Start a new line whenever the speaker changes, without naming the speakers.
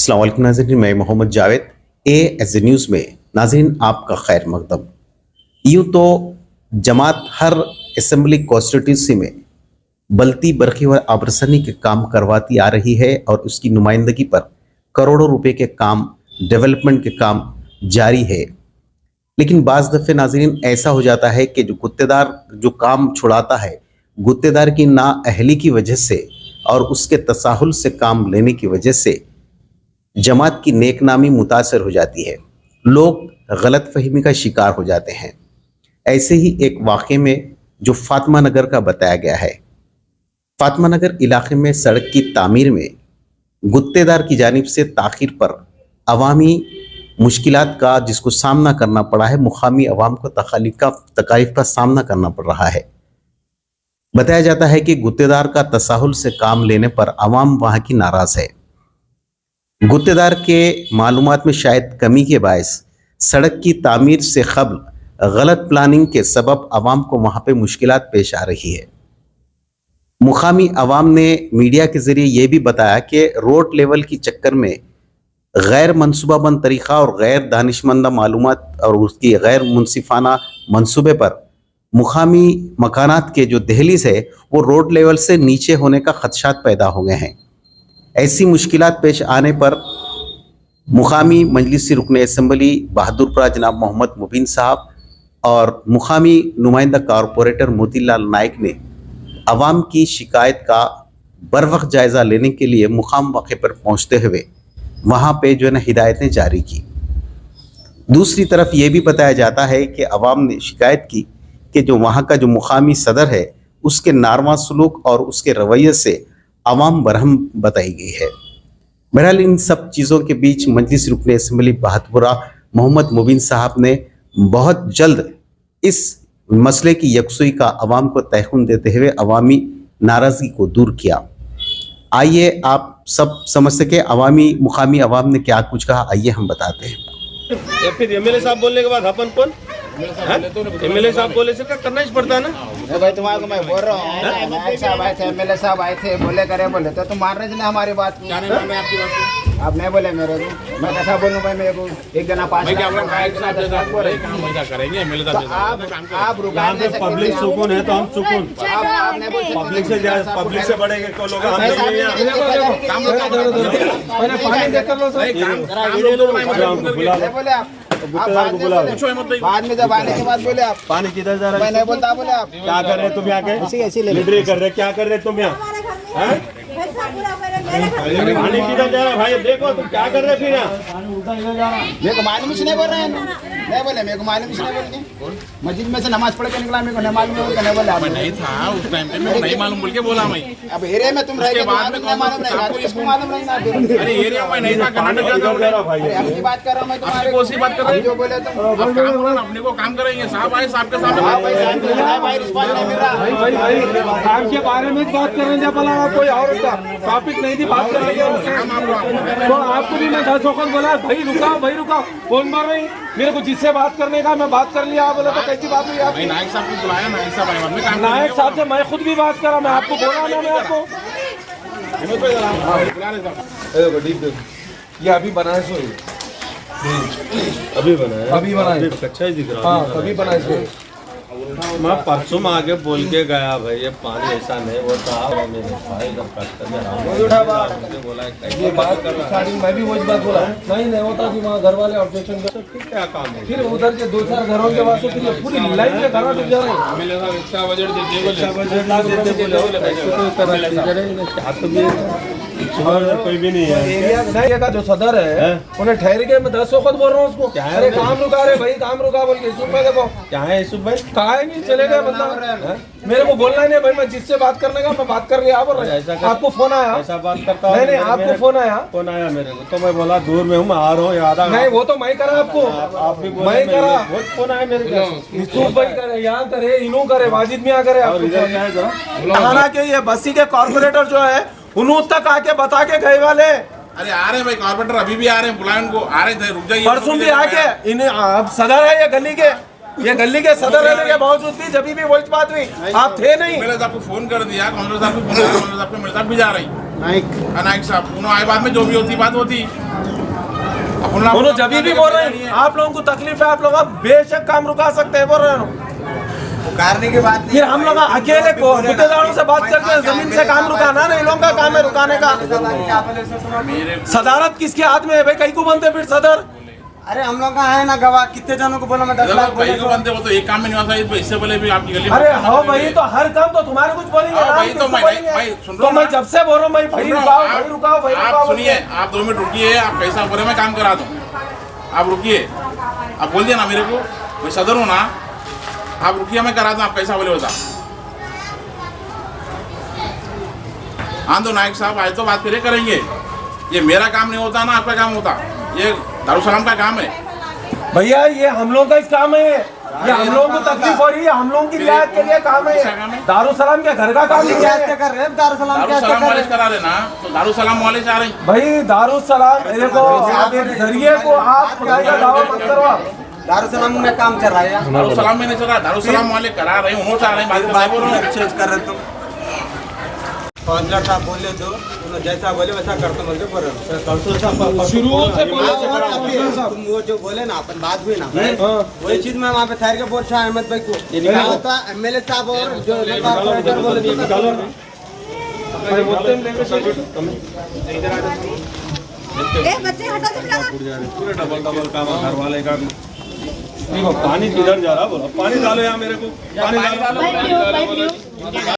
अस्सलाम वालेकुम नाज़रीन, मैं मोहम्मद जावेद एज न्यूज़ में नाज़रीन आपका खैर मकदम। यूँ तो जमात हर असम्बली कॉन्स्टिट्यूंसी में बल्ती बरखी व आबरसनी के काम करवाती आ रही है और उसकी नुमाइंदगी पर करोड़ों रुपए के काम, डेवलपमेंट के काम जारी है। लेकिन बाज़ दफ़े नाज़रीन ऐसा हो जाता है कि जो गुत्तेदार जो काम छुड़ाता है, गुत्तेदार की नाअहली की वजह से और उसके तसाहुल से काम लेने की वजह से जमात की नेकनामी मुतासर हो जाती है, लोग गलत फहमी का शिकार हो जाते हैं। ऐसे ही एक वाक़े में जो फातिमा नगर का बताया गया है, फातिमा नगर इलाके में सड़क की तामीर में गुत्तेदार की जानिब से ताख़ीर पर अवामी मुश्किलात का जिसको सामना करना पड़ा है, मुकामी अवाम को तकालीफ का सामना करना पड़ रहा है। बताया जाता है कि गुत्तेदार का तसाहुल से काम लेने पर अवाम वहाँ की नाराज़ है। गुत्तेदार के मालूमात में शायद कमी के बायस सड़क की तामीर से क़ब्ल गलत प्लानिंग के सबब अवाम को वहाँ पे मुश्किलात पेश आ रही है। मुकामी अवाम ने मीडिया के ज़रिए ये भी बताया कि रोड लेवल की चक्कर में गैर मनसूबाबंद तरीक़ा और गैर दानिशमंदा मालूमात और उसकी गैर मुनसिफाना मंसूबे पर मुकामी मकानात के जो दहलीज है वो रोड लेवल से नीचे होने का खदशात पैदा हो गए हैं। ऐसी मुश्किलात पेश आने पर मुकामी मजलिसी रुकन असम्बली बहादुरपुरा जनाब मोहम्मद मुबीन साहब और मुकामी नुमाइंदा कॉरपोरेटर मोतीलाल नाइक ने अवाम की शिकायत का बर वक्त जायज़ा लेने के लिए मुकाम वाक़े पर पहुँचते हुए वहाँ पे जो है ना हिदायतें जारी की। दूसरी तरफ ये भी बताया जाता है कि अवाम ने शिकायत की कि जो वहाँ का जो मुकामी सदर है उसके नारवा सलूक और उसके रवैये से अवाम बरहम बताई गई है। बहरहाल इन सब चीज़ों के बीच मजलिस रुकन असम्बली बहादुरपुरा मोहम्मद मुबीन साहब ने बहुत जल्द इस मसले की यकसुई का अवाम को तयक़ुन देते हुए अवामी नाराज़गी को दूर किया। आइए आप सब समझ सके अवामी मुकामी अवाम ने क्या कुछ कहा, आइए हम बताते हैं।
या फिर एमएलए साहब बोलने के बाद अपन कौन एमएलए साहब बोले से करना ही पड़ता है ना।
भाई तुम्हारे को मैं बोल रहा हूँ, नायक साहब आए थे, एमएलए साहब आए थे, बोले तो तुम मान रहे थे ना हमारी बात को।
क्या नहीं माने आपकी बात?
आप नहीं बोले मेरे को, मैं कैसा बोलूँ भाई? मेरे को एक जना 5
करेंगे एमएलए साहब।
आप रुका
पब्लिक सुकून है तो हम सुकून,
आप नहीं बोल
पब्लिक से पब्लिक से बढ़ेंगे तो लोग हम
बोले आप बाद में जब आने के बाद बोले आप
पानी किधर जा रहा
मैं नहीं बोलता, बोले आप
क्या कर रहे तुम यहाँ के?
ऐसी
लीडरी कर रहे, क्या कर रहे तुम यहाँ? पानी किधर जा रहा है भाई? देखो तुम क्या कर रहे फिर यहाँ?
मेरे को मालूम से नहीं बोल रहे हैं, नहीं बोले मेरे को मालूम से नहीं बोल के मस्जिद में से नमाज पढ़ के निकला, मेरे को नहीं मालूम है, नहीं बोला
नहीं था उस टाइम पे, मेरे को नहीं मालूम बोल के बोला मैं।
अब एरिया में तुम रह के बाद में मालूम नहीं था, किसको मालूम नहीं ना?
अरे एरिया में नहीं था,
पानी किधर जा रहा भाई?
अरे अपनी बात कर रहा हूँ मैं, तुम्हारे
कौन सी बात कर रहे हैं?
जो बोले तुम
अपने को काम करेंगे, साहब आए साहब के सामने।
हाँ भाई, भाई रिस्पॉन्स नहीं मिल रहा।
काम के बारे में बात कर रहे हैं, पला कोई और टॉपिक नहीं थी बात कर रहे हैं। तो आपको भी मैं 10 वक्त बोला भाई रुका कौन बोल रही? मेरे को जिससे बात करने का मैं बात कर लिया, आप बोले तो कैसी बात हुई आपकी?
नायक साहब को बुलाया, नायक साहब आए बाद में काम।
नायक साहब से मैं खुद भी बात करा, मैं आपको बोला ना, मैं आपको ये अभी बनाए सो
अभी बनाया
अच्छा ही दिख रहा है, कभी बनाए सो।
मैं परसों में आगे बोल के गया भाई ये पानी ऐसा नहीं होता, मेरे भाई इधर कट कर बोला
ये बात सारी मैं भी वही बात बोला, नहीं होता कि वहाँ घर वाले ऑब्जेक्शन कर,
क्या काम है?
फिर उधर के 2-4 घरों के वास्ते फिर ये पूरी लाइन के घर डूब जा रहे हैं।
एमएलए साहब इसका बजट दीजिए,
बजट ना देते कोई भी नहीं है।
एरिया का जो सदर है उन्हें ठहर के मैं 10 वक्त बोल रहा हूँ उसको, अरे काम रुका रे भाई, काम रुका बोल के यूसुफ भाई देखो
क्या है यूसुफ भाई?
कहा है नहीं चले गए मतलब मेरे को बोलना ही नहीं भाई, मैं जिससे बात करने का मैं बात कर लिया। आपको फोन आया?
ऐसा बात करता
नहीं आपको फोन आया
मेरे को, तो मैं बोला दूर में हूँ, मैं आ रहा हूँ, याद
नहीं वो तो मैं करा आपको,
आप भी
मैं करा,
फोन आया मेरे को,
यूसुफ भाई करे, यहाँ करे, इनू करे, वाजिद मियाँ करे। हालांकि ये बस्ती के कॉर्पोरेटर जो है उन्होंने तक आके बता के गए वाले।
अरे आ रहे हैं भाई कॉर्पोरेटर, अभी भी आ रहे हैं, बुलाए उनको, आ रहे थे, रुक जाइए।
परसों भी आके इन्हें अब सदर है ये गली के सदर रहने के बावजूद भी जब भी वही बात हुई, आप थे नहीं।
एमएलए साहब को फोन कर दिया, कांग्रेस साहब को फोन किया, कांग्रेस साहब के मेरे साथ भी जा रही
नाइक साहब दोनों आए बाद में जो भी होती बात होती अपना
दोनों जब भी बोल रहे हैं आप लोगों को तकलीफ है, आप लोग बेशक काम रुका सकते हैं बोल रहे हैं।
पुकारने के बाद
फिर हम लोग अकेले को गुत्तेदारों से बात करके जमीन से काम रुकाना ना, इन लोगों का काम है रुकाने का। सदारत किसके हाथ में है भाई? कहीं को बनते फिर सदर?
अरे हम लोग का है ना गवाह, कितने जनों को बोला मैं 10 लाख
भाई को बनते हो तो एक काम में नहीं आता, इससे पहले भी आपकी गली
अरे हाँ भाई, तो हर काम तो तुम्हारे कुछ बोलेंगे ना,
भाई तो
किसको
मैं
बोलेंगे?
भाई सुन
तो मैं जब से बोल रहा हूँ भाई, भाई रुकाओ भाई रुकाओ भाई
आप
रुकाओ।
सुनिए, आप 2 मिनट रुकिए, आप कैसा बोले मैं काम करा दूं, आप रुकिए, आप बोल दिया ना मेरे को मैं सदर हूँ ना, आप रुकिए मैं करा दूं, आप कैसा बोले बता। हाँ तो नायक साहब आए तो बात फिर करेंगे, ये मेरा काम नहीं होता ना आपका काम होता, ये दारुसलाम का काम है
भैया, ये हम लोगों का इस काम है, ये हम लोगों को तकलीफ हो रही है, हम लोगों की रियायत के लिए काम है। दारुसलाम के घर का काम नहीं है
कर रहे हैं दारुसलाम
दारुसलाम वाले करा रहे ना, तो दारुसलाम वाले से आ रहे
भाई। दारुसलाम देखो, आप एक जरिए को आप खुदाई का दावा मत करो। आप
दारुसलाम में काम चल रहा है,
दारुसलाम में नहीं चल रहा, दारुसलाम वाले करा रहे, उन्होंने आ रहे हैं, बात बोल रहे हैं।
चेंज कर रहे तुम काउंसलर साहब बोले तो उन्होंने जैसा बोले वैसा करते बोल के बोल रहे
शुरू से बोले
तुम वो जो बोले ना अपन बात हुई ना वही चीज मैं वहाँ पे ठहर के बोल रहा अहमद भाई को क्या होता एमएलए साहब और जो कॉर्पोरेटर बोले
बच्चे हटा दो
पूरे डबल काम घर वाले का। देखो पानी किधर जा रहा, बोलो पानी डालो यहाँ मेरे को, पानी डालो।